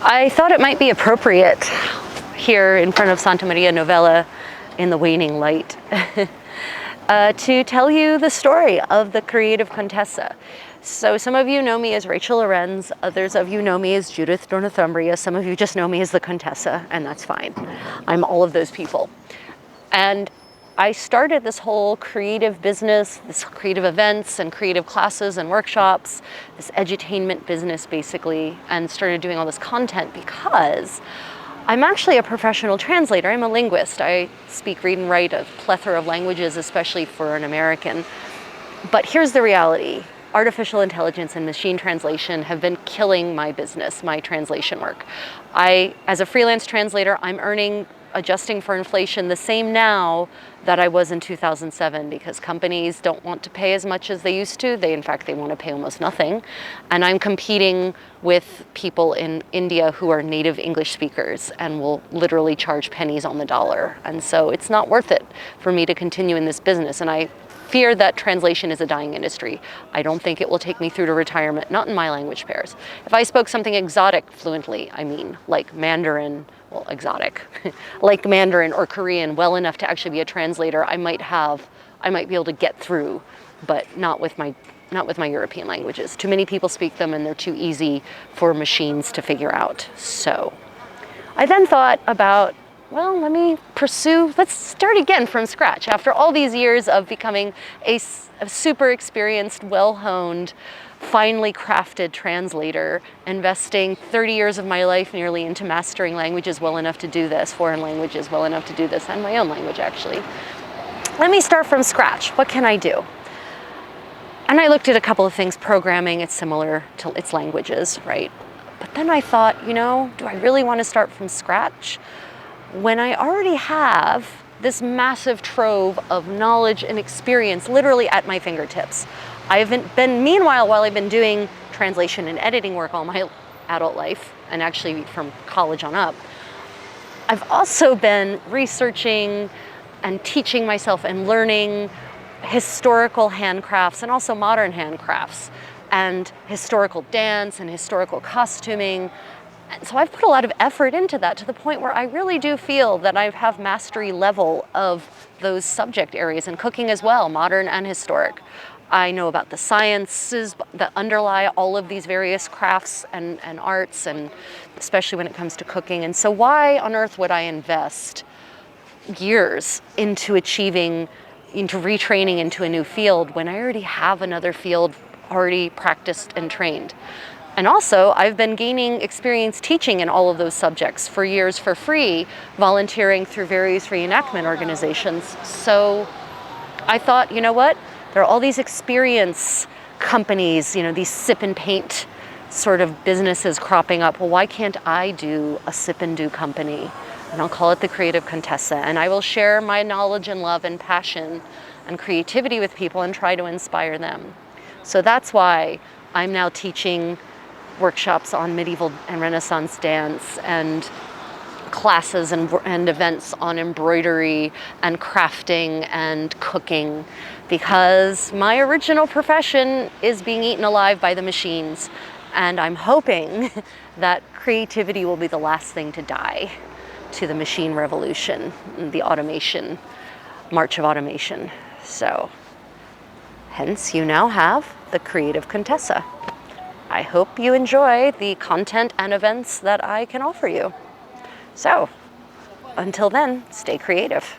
I thought it might be appropriate here in front of Santa Maria Novella in the waning light to tell you the story of the Creative Contessa. So some of you know me as Rachel Lorenz, others of you know me as Judith de Northumbria, some of you just know me as the Contessa, and that's fine. I'm all of those people. And I started this whole creative business, this creative events and creative classes and workshops, this edutainment business basically, and started doing all this content because I'm actually a professional translator. I'm a linguist. I speak, read, and write a plethora of languages, especially for an American. But here's the reality. Artificial intelligence and machine translation have been killing my business, my translation work. As a freelance translator, I'm earning, adjusting for inflation, the same now that I was in 2007 because companies don't want to pay as much as they used to. In fact, they want to pay almost nothing. And I'm competing with people in India who are native English speakers and will literally charge pennies on the dollar. And so it's not worth it for me to continue in this business. And I fear that translation is a dying industry. I don't think it will take me through to retirement, not in my language pairs. If I spoke something exotic fluently, I mean, like Mandarin, well, exotic, like Mandarin or Korean well enough to actually be a translator, I might be able to get through, but not with my European languages. Too many people speak them and they're too easy for machines to figure out. So I then thought about, well, let's start again from scratch. After all these years of becoming a super experienced, well-honed, finely crafted translator, investing 30 years of my life nearly into mastering languages well enough to do this, foreign languages well enough to do this, and my own language actually. Let me start from scratch. What can I do? And I looked at a couple of things. Programming, it's similar to its languages, right? But then I thought, do I really want to start from scratch when I already have this massive trove of knowledge and experience literally at my fingertips? Meanwhile, while I've been doing translation and editing work all my adult life, and actually from college on up, I've also been researching and teaching myself and learning historical handcrafts and also modern handcrafts and historical dance and historical costuming. And so I've put a lot of effort into that to the point where I really do feel that I have mastery level of those subject areas, and cooking as well, modern and historic. I know about the sciences that underlie all of these various crafts and arts, and especially when it comes to cooking. And so why on earth would I invest years into retraining into a new field when I already have another field already practiced and trained? And also, I've been gaining experience teaching in all of those subjects for years for free, volunteering through various reenactment organizations. So I thought, you know what? There are all these experience companies, these sip and paint sort of businesses cropping up. Well, why can't I do a sip and do company? And I'll call it the Creative Contessa. And I will share my knowledge and love and passion and creativity with people and try to inspire them. So that's why I'm now teaching workshops on medieval and Renaissance dance and classes and events on embroidery and crafting and cooking, because my original profession is being eaten alive by the machines, and I'm hoping that creativity will be the last thing to die to the machine revolution, the automation, march of automation. So hence you now have the Creative Contessa. I hope you enjoy the content and events that I can offer you. So, until then, stay creative.